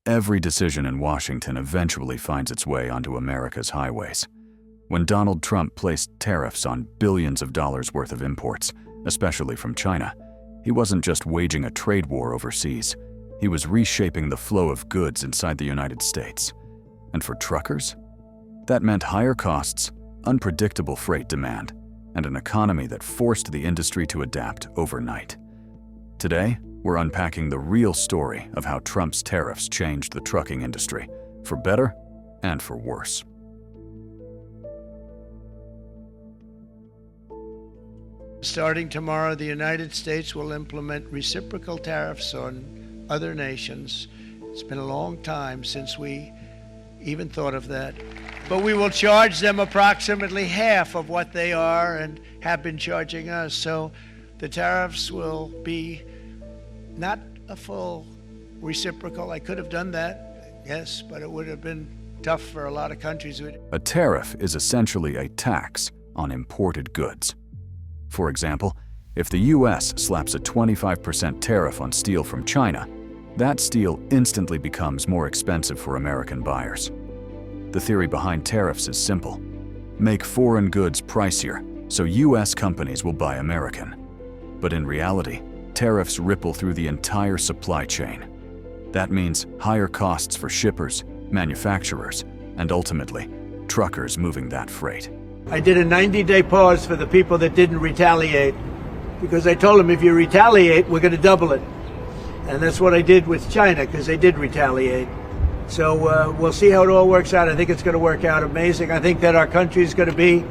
every decision in Washington eventually finds its way onto America's highways. When Donald Trump placed tariffs on billions of dollars worth of imports, especially from China, he wasn't just waging a trade war overseas. He was reshaping the flow of goods inside the United States. And for truckers, that meant higher costs, unpredictable freight demand, and an economy that forced the industry to adapt overnight. Today, we're unpacking the real story of how Trump's tariffs changed the trucking industry, for better and for worse. Starting tomorrow, the United States will implement reciprocal tariffs on other nations. It's been a long time since we even thought of that. But we will charge them approximately half of what they are and have been charging us. So the tariffs will be not a full reciprocal. I could have done that, yes, but it would have been tough for a lot of countries. A tariff is essentially a tax on imported goods. For example, if the US slaps a 25% tariff on steel from China, that steel instantly becomes more expensive for American buyers. The theory behind tariffs is simple. Make foreign goods pricier, so US companies will buy American. But in reality, tariffs ripple through the entire supply chain. That means higher costs for shippers, manufacturers, and ultimately, truckers moving that freight. I did a 90-day pause for the people that didn't retaliate, because I told them if you retaliate, we're going to double it. And that's what I did with China, because they did retaliate. So we'll see how it all works out. I think it's going to work out amazing. I think that our country is going to be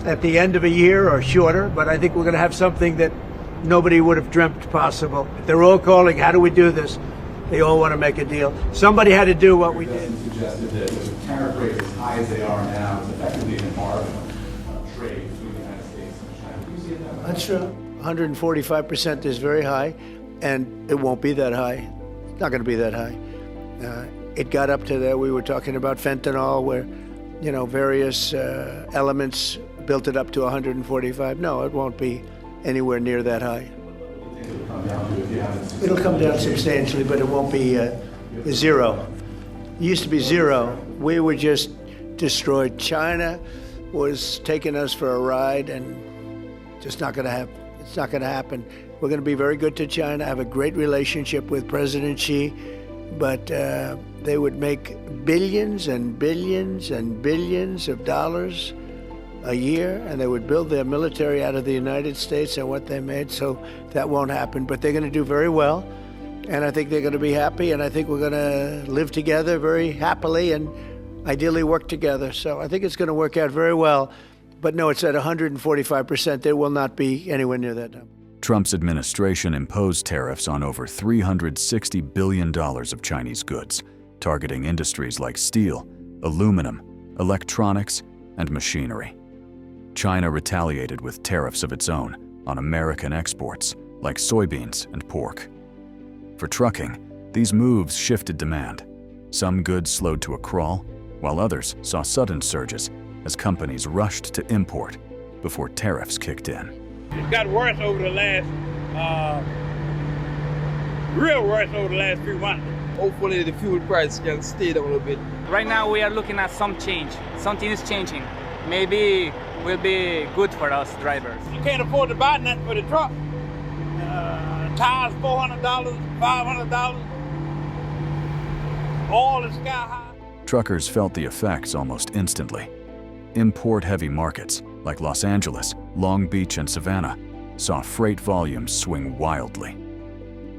at the end of a year or shorter, but I think we're going to have something that nobody would have dreamt possible. They're all calling, how do we do this? They all want to make a deal. Somebody had to do what we did. Suggested that with tariff rates as high as they are now, it's effectively an embargo of trade between the United States and China. Do you see it that way? That's true. 145% is very high, and it won't be that high. It's not going to be that high. It got up to there. We were talking about fentanyl, where, various elements built it up to 145. No, it won't be anywhere near that high. It'll come down substantially, but it won't be zero. It used to be zero. We were just destroyed. China was taking us for a ride, and just not going to happen. It's not going to happen. We're going to be very good to China, have a great relationship with President Xi, but they would make billions and billions and billions of dollars a year, and they would build their military out of the United States and what they made, so that won't happen. But they're going to do very well, and I think they're going to be happy, and I think we're going to live together very happily and ideally work together. So I think it's going to work out very well. But no, it's at 145%. There will not be anywhere near that number. Trump's administration imposed tariffs on over $360 billion of Chinese goods, targeting industries like steel, aluminum, electronics, and machinery. China retaliated with tariffs of its own on American exports, like soybeans and pork. For trucking, these moves shifted demand. Some goods slowed to a crawl, while others saw sudden surges as companies rushed to import before tariffs kicked in. It got worse over the last, real worse over the last few months. Hopefully the fuel price can stay down a little bit. Right now we are looking at some change. Something is changing. Maybe will be good for us drivers. You can't afford to buy nothing for the truck. Tires $400, $500. All is sky high. Truckers felt the effects almost instantly. Import-heavy markets like Los Angeles, Long Beach, and Savannah saw freight volumes swing wildly.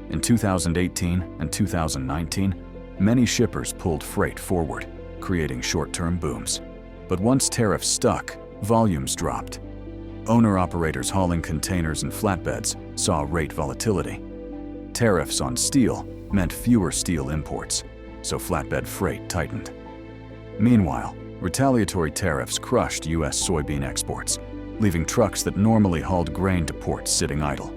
In 2018 and 2019, many shippers pulled freight forward, creating short-term booms. But once tariffs stuck, volumes dropped. Owner-operators hauling containers and flatbeds saw rate volatility. Tariffs on steel meant fewer steel imports, so flatbed freight tightened. Meanwhile, retaliatory tariffs crushed U.S. soybean exports, leaving trucks that normally hauled grain to ports sitting idle.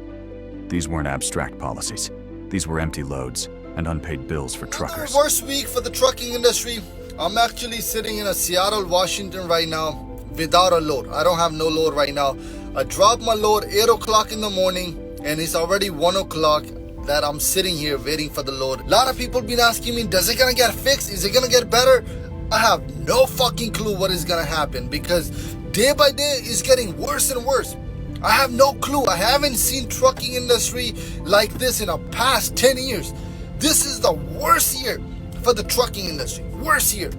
These weren't abstract policies. These were empty loads and unpaid bills for truckers. Another worst week for the trucking industry. I'm actually sitting in Seattle, Washington right now without a load. I don't have no load right now. I dropped my load 8 o'clock in the morning and it's already 1 o'clock. that I'm sitting here waiting for the load. A lot of people been asking me, does it gonna get fixed? Is it gonna get better? I have no fucking clue what is gonna happen, because day by day it's getting worse and worse. I have no clue. I haven't seen trucking industry like this in the past 10 years. This is the worst year for the trucking industry. Worst year.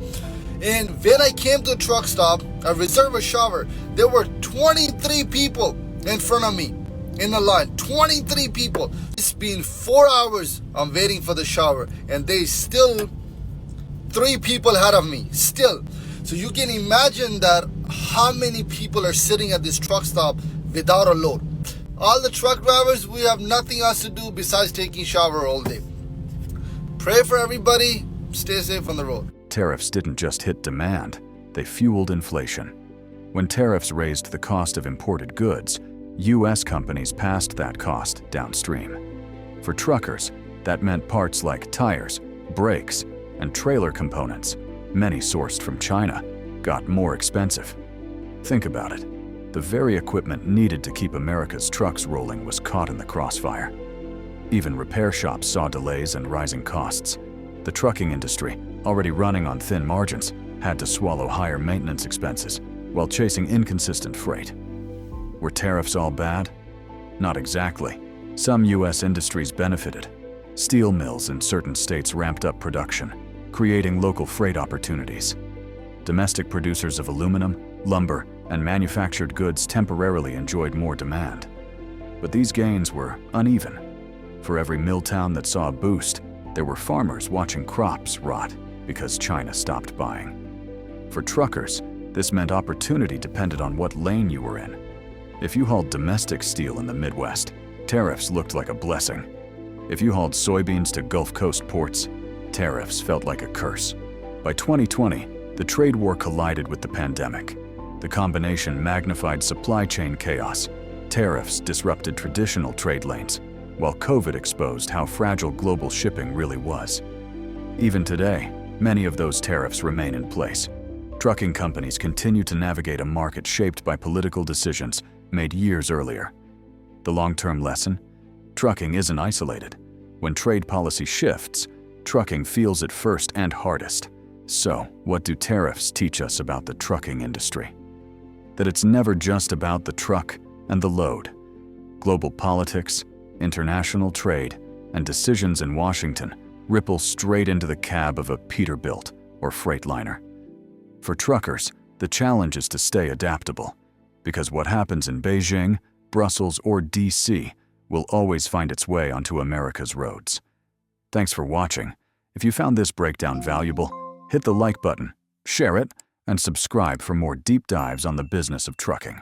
And when I came to a truck stop, I reserved a shower. There were 23 people in front of me in the line. 23 people. It's been 4 hours I'm waiting for the shower, and they still 3 people ahead of me. Still. So you can imagine that how many people are sitting at this truck stop without a load. All the truck drivers, we have nothing else to do besides taking shower all day. Pray for everybody. Stay safe on the road. Tariffs didn't just hit demand, they fueled inflation. When tariffs raised the cost of imported goods, U.S. companies passed that cost downstream. For truckers, that meant parts like tires, brakes, and trailer components, many sourced from China, got more expensive. Think about it. The very equipment needed to keep America's trucks rolling was caught in the crossfire. Even repair shops saw delays and rising costs. The trucking industry, already running on thin margins, had to swallow higher maintenance expenses while chasing inconsistent freight. Were tariffs all bad? Not exactly. Some U.S. industries benefited. Steel mills in certain states ramped up production, creating local freight opportunities. Domestic producers of aluminum, lumber, and manufactured goods temporarily enjoyed more demand. But these gains were uneven. For every mill town that saw a boost, there were farmers watching crops rot because China stopped buying. For truckers, this meant opportunity depended on what lane you were in. If you hauled domestic steel in the Midwest, tariffs looked like a blessing. If you hauled soybeans to Gulf Coast ports, tariffs felt like a curse. By 2020, the trade war collided with the pandemic. The combination magnified supply chain chaos. Tariffs disrupted traditional trade lanes, while COVID exposed how fragile global shipping really was. Even today, many of those tariffs remain in place. Trucking companies continue to navigate a market shaped by political decisions made years earlier. The long-term lesson? Trucking isn't isolated. When trade policy shifts, trucking feels it first and hardest. So, what do tariffs teach us about the trucking industry? That it's never just about the truck and the load. Global politics, international trade, and decisions in Washington ripple straight into the cab of a Peterbilt or Freightliner. For truckers, the challenge is to stay adaptable, because what happens in Beijing, Brussels, or DC will always find its way onto America's roads. Thanks for watching. If you found this breakdown valuable, hit the like button, share it, and subscribe for more deep dives on the business of trucking.